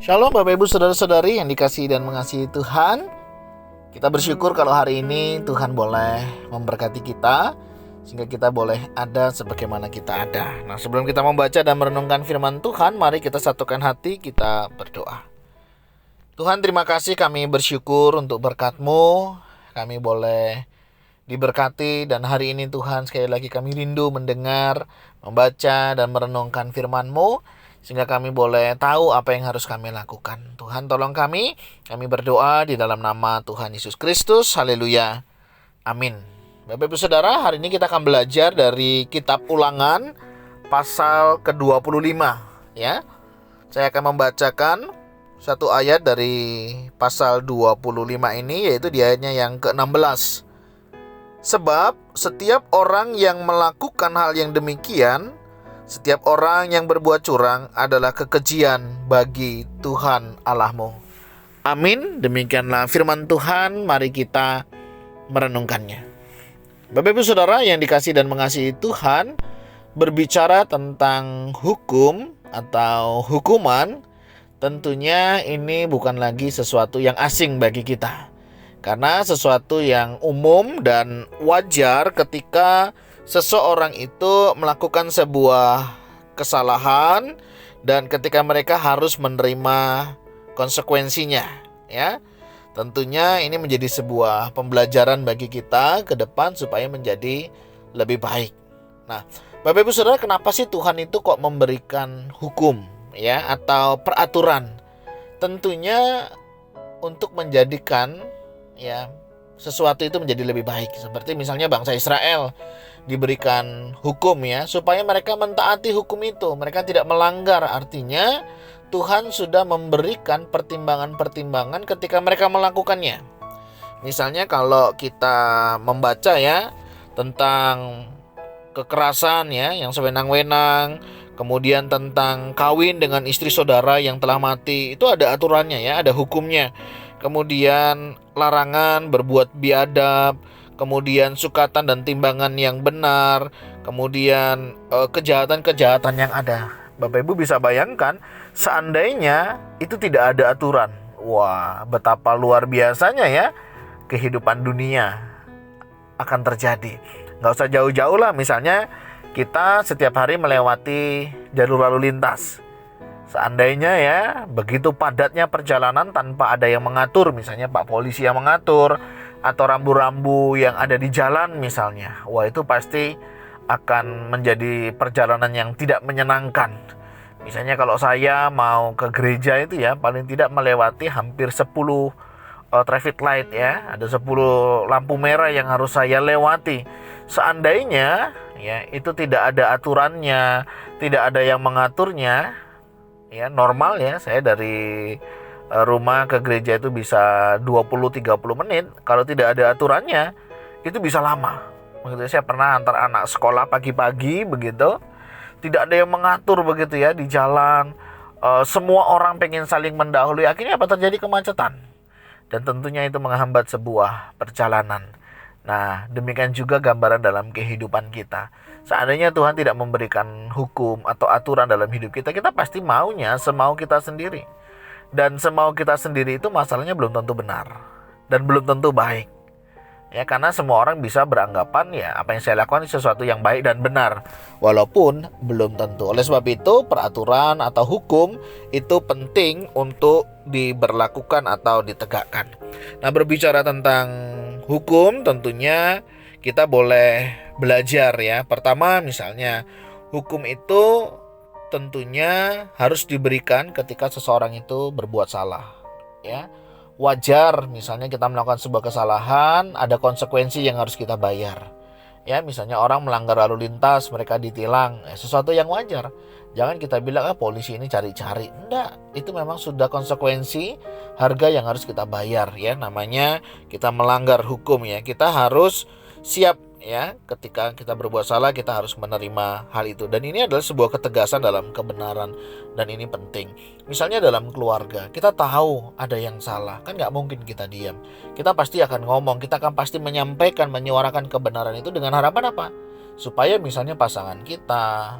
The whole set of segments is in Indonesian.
Shalom Bapak Ibu Saudara-saudari yang dikasihi dan mengasihi Tuhan. Kita bersyukur kalau hari ini Tuhan boleh memberkati kita sehingga kita boleh ada sebagaimana kita ada. Nah, sebelum kita membaca dan merenungkan firman Tuhan, mari kita satukan hati, kita berdoa. Tuhan, terima kasih, kami bersyukur untuk berkat-Mu. Kami boleh diberkati, dan hari ini Tuhan sekali lagi kami rindu mendengar, membaca dan merenungkan firman-Mu sehingga kami boleh tahu apa yang harus kami lakukan. Tuhan, tolong kami berdoa di dalam nama Tuhan Yesus Kristus. Haleluya. Amin. Bapak Ibu Saudara, hari ini kita akan belajar dari kitab Ulangan pasal ke-25 ya. Saya akan membacakan satu ayat dari pasal 25 ini, yaitu di ayatnya yang ke-16. Sebab setiap orang yang melakukan hal yang demikian, setiap orang yang berbuat curang adalah kekejian bagi Tuhan Allahmu. Amin. Demikianlah firman Tuhan. Mari kita merenungkannya. Bapak Ibu Saudara yang dikasihi dan mengasihi Tuhan, berbicara tentang hukum atau hukuman, tentunya ini bukan lagi sesuatu yang asing bagi kita. Karena sesuatu yang umum dan wajar ketika seseorang itu melakukan sebuah kesalahan dan ketika mereka harus menerima konsekuensinya ya. Tentunya ini menjadi sebuah pembelajaran bagi kita ke depan supaya menjadi lebih baik. Nah, Bapak Ibu Saudara, kenapa sih Tuhan itu kok memberikan hukum ya atau peraturan? Tentunya untuk menjadikan ya sesuatu itu menjadi lebih baik. Seperti misalnya bangsa Israel diberikan hukum ya supaya mereka mentaati hukum itu, mereka tidak melanggar. Artinya Tuhan sudah memberikan pertimbangan-pertimbangan ketika mereka melakukannya. Misalnya kalau kita membaca ya tentang kekerasan ya yang sewenang-wenang, kemudian tentang kawin dengan istri saudara yang telah mati, itu ada aturannya ya, ada hukumnya. Kemudian larangan berbuat biadab, kemudian sukatan dan timbangan yang benar, kemudian kejahatan-kejahatan yang ada. Bapak Ibu bisa bayangkan seandainya itu tidak ada aturan. Wah, betapa luar biasanya ya kehidupan dunia akan terjadi. Gak usah jauh-jauh lah, misalnya kita setiap hari melewati jalur lalu lintas. Seandainya ya begitu padatnya perjalanan tanpa ada yang mengatur, misalnya Pak Polisi yang mengatur atau rambu-rambu yang ada di jalan misalnya, wah itu pasti akan menjadi perjalanan yang tidak menyenangkan. Misalnya kalau saya mau ke gereja itu ya paling tidak melewati hampir 10 traffic light ya, ada 10 lampu merah yang harus saya lewati. Seandainya ya itu tidak ada aturannya, tidak ada yang mengaturnya, ya normal ya saya dari rumah ke gereja itu bisa 20-30 menit. Kalau tidak ada aturannya itu bisa lama. Begitu, saya pernah antar anak sekolah pagi-pagi begitu, tidak ada yang mengatur begitu ya di jalan. Semua orang pengen saling mendahului, akhirnya apa, terjadi kemacetan. Dan tentunya itu menghambat sebuah perjalanan. Nah, demikian juga gambaran dalam kehidupan kita. Seandainya Tuhan tidak memberikan hukum atau aturan dalam hidup kita, kita pasti maunya semau kita sendiri. Dan semau kita sendiri itu masalahnya belum tentu benar dan belum tentu baik. Ya, karena semua orang bisa beranggapan ya apa yang saya lakukan sesuatu yang baik dan benar, walaupun belum tentu. Oleh sebab itu, peraturan atau hukum itu penting untuk diberlakukan atau ditegakkan. Nah, berbicara tentang hukum, tentunya kita boleh belajar ya. Pertama, misalnya hukum itu tentunya harus diberikan ketika seseorang itu berbuat salah ya. Wajar misalnya kita melakukan sebuah kesalahan, ada konsekuensi yang harus kita bayar ya. Misalnya orang melanggar lalu lintas, mereka ditilang, sesuatu yang wajar. Jangan kita bilang polisi ini cari-cari. Enggak, itu memang sudah konsekuensi, harga yang harus kita bayar ya. Namanya kita melanggar hukum ya. Kita harus siap ya, ketika kita berbuat salah kita harus menerima hal itu. Dan ini adalah sebuah ketegasan dalam kebenaran, dan ini penting. Misalnya dalam keluarga, kita tahu ada yang salah, kan gak mungkin kita diam. Kita pasti akan ngomong, kita akan pasti menyampaikan, menyuarakan kebenaran itu dengan harapan apa? Supaya misalnya pasangan kita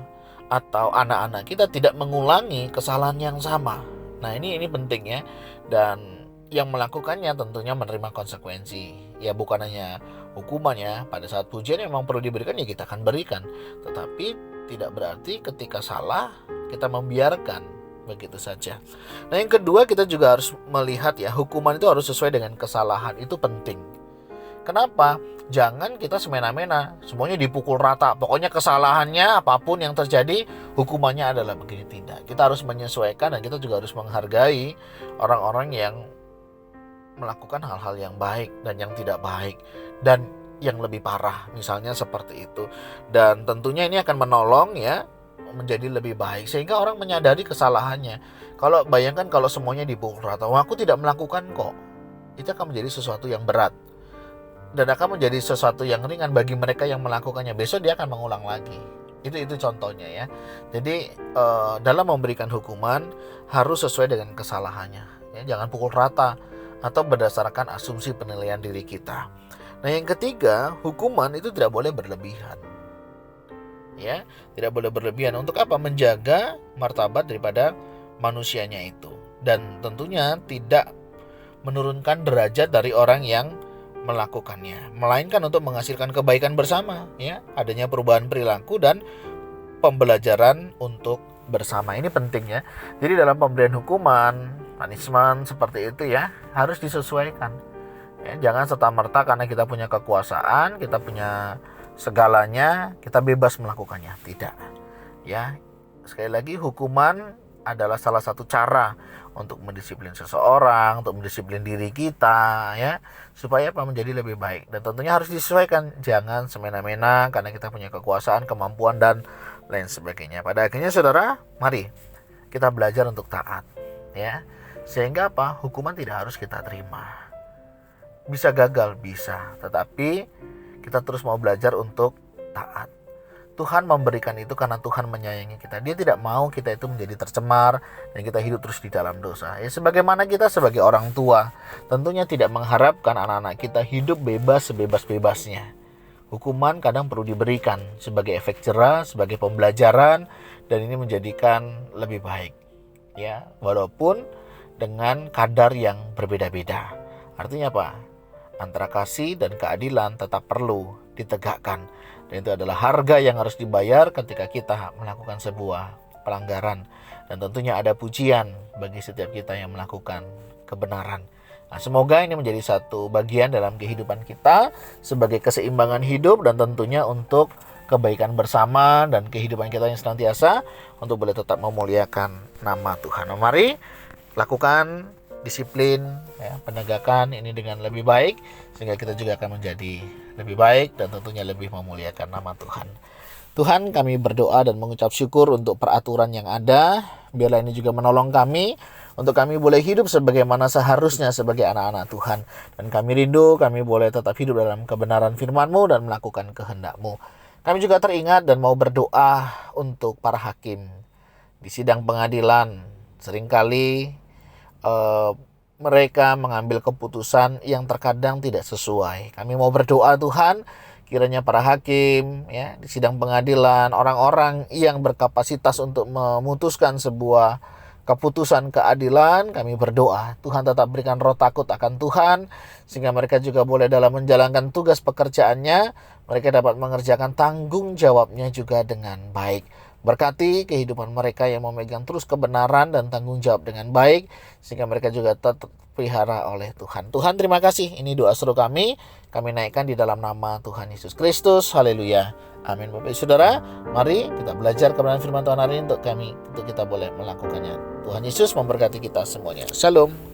atau anak-anak kita tidak mengulangi kesalahan yang sama. Nah, ini penting ya. Dan yang melakukannya tentunya menerima konsekuensi. Ya bukan hanya hukuman ya. Pada saat pujian memang perlu diberikan, ya kita akan berikan. Tetapi tidak berarti ketika salah kita membiarkan begitu saja. Nah, yang kedua, kita juga harus melihat ya, hukuman itu harus sesuai dengan kesalahan. Itu penting. Kenapa? Jangan kita semena-mena, semuanya dipukul rata. Pokoknya kesalahannya apapun yang terjadi, hukumannya adalah begini. Tidak. Kita harus menyesuaikan, dan kita juga harus menghargai orang-orang yang melakukan hal-hal yang baik dan yang tidak baik, dan yang lebih parah misalnya seperti itu. Dan tentunya ini akan menolong ya menjadi lebih baik, sehingga orang menyadari kesalahannya. Kalau bayangkan kalau semuanya dipukul rata, aku tidak melakukan kok, itu akan menjadi sesuatu yang berat dan akan menjadi sesuatu yang ringan bagi mereka yang melakukannya. Besok dia akan mengulang lagi. Itu contohnya ya. Jadi dalam memberikan hukuman harus sesuai dengan kesalahannya ya, jangan pukul rata atau berdasarkan asumsi penilaian diri kita. Nah, yang ketiga, hukuman itu tidak boleh berlebihan. Ya, tidak boleh berlebihan. Untuk apa? Menjaga martabat daripada manusianya itu, dan tentunya tidak menurunkan derajat dari orang yang melakukannya, melainkan untuk menghasilkan kebaikan bersama ya, adanya perubahan perilaku dan pembelajaran untuk bersama. Ini penting ya. Jadi dalam pemberian hukuman, punishment seperti itu ya, harus disesuaikan ya, jangan serta-merta karena kita punya kekuasaan, kita punya segalanya, kita bebas melakukannya. Tidak ya. Sekali lagi, hukuman adalah salah satu cara untuk mendisiplin seseorang, untuk mendisiplin diri kita ya, supaya menjadi lebih baik. Dan tentunya harus disesuaikan, jangan semena-mena karena kita punya kekuasaan, kemampuan dan lain sebagainya. Pada akhirnya saudara, mari kita belajar untuk taat ya, sehingga hukuman tidak harus kita terima. Bisa gagal, bisa, tetapi kita terus mau belajar untuk taat. Tuhan memberikan itu karena Tuhan menyayangi kita. Dia tidak mau kita itu menjadi tercemar dan kita hidup terus di dalam dosa. Ya, sebagaimana kita sebagai orang tua tentunya tidak mengharapkan anak-anak kita hidup bebas sebebas-bebasnya. Hukuman kadang perlu diberikan sebagai efek jerah, sebagai pembelajaran, dan ini menjadikan lebih baik. Ya, walaupun dengan kadar yang berbeda-beda. Artinya apa? Antara kasih dan keadilan tetap perlu ditegakkan. Dan itu adalah harga yang harus dibayar ketika kita melakukan sebuah pelanggaran. Dan tentunya ada pujian bagi setiap kita yang melakukan kebenaran. Nah, semoga ini menjadi satu bagian dalam kehidupan kita sebagai keseimbangan hidup, dan tentunya untuk kebaikan bersama dan kehidupan kita yang senantiasa untuk boleh tetap memuliakan nama Tuhan. Nah, mari lakukan disiplin ya, penegakan ini dengan lebih baik, sehingga kita juga akan menjadi lebih baik dan tentunya lebih memuliakan nama Tuhan. Tuhan, kami berdoa dan mengucap syukur untuk peraturan yang ada. Biarlah ini juga menolong kami untuk kami boleh hidup sebagaimana seharusnya sebagai anak-anak Tuhan. Dan kami rindu kami boleh tetap hidup dalam kebenaran firman-Mu dan melakukan kehendak-Mu. Kami juga teringat dan mau berdoa untuk para hakim di sidang pengadilan. Seringkali mereka mengambil keputusan yang terkadang tidak sesuai. Kami mau berdoa Tuhan, kiranya para hakim ya di sidang pengadilan, orang-orang yang berkapasitas untuk memutuskan sebuah keputusan keadilan, kami berdoa Tuhan tetap berikan roh takut akan Tuhan, sehingga mereka juga boleh dalam menjalankan tugas pekerjaannya, mereka dapat mengerjakan tanggung jawabnya juga dengan baik. Berkati kehidupan mereka yang memegang terus kebenaran dan tanggung jawab dengan baik, sehingga mereka juga tetap pelihara oleh Tuhan. Tuhan, terima kasih. Ini doa seru kami naikkan di dalam nama Tuhan Yesus Kristus. Haleluya. Amin. Bapak Ibu Saudara, mari kita belajar kebenaran firman Tuhan hari ini untuk kita boleh melakukannya. Tuhan Yesus memberkati kita semuanya. Shalom.